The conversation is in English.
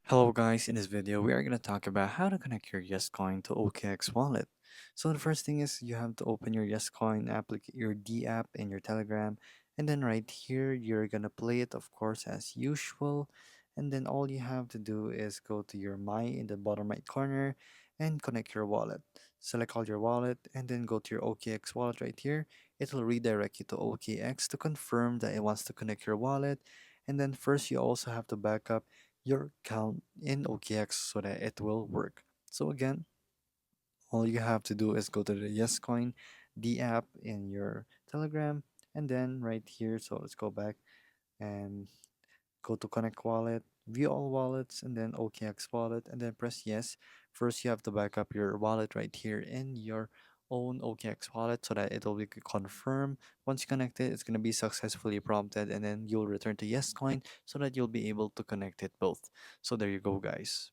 Hello guys, in this video we are going to talk about how to connect your Yescoin to Okx Wallet. So the first thing is you have to open your Yescoin your D app in your Telegram, and then right here you're going to play it of course as usual, and then all you have to do is go to your My in the bottom right corner and connect your wallet. Select all your wallet and then go to your Okx wallet right here. It will redirect you to OKX to confirm that it wants to connect your wallet, and then first you also have to back up your account in OKX so that it will work. So again, all you have to do is go to the Yescoin D app in your Telegram, and then right here, so let's go back and go to connect wallet, view all wallets, and then OKX wallet, and then press yes. First you have to back up your wallet right here in your own OKX wallet so that it will be confirmed. Once you connect it, it's going to be successfully prompted, and then you'll return to Yescoin so that you'll be able to connect it both. So there you go guys.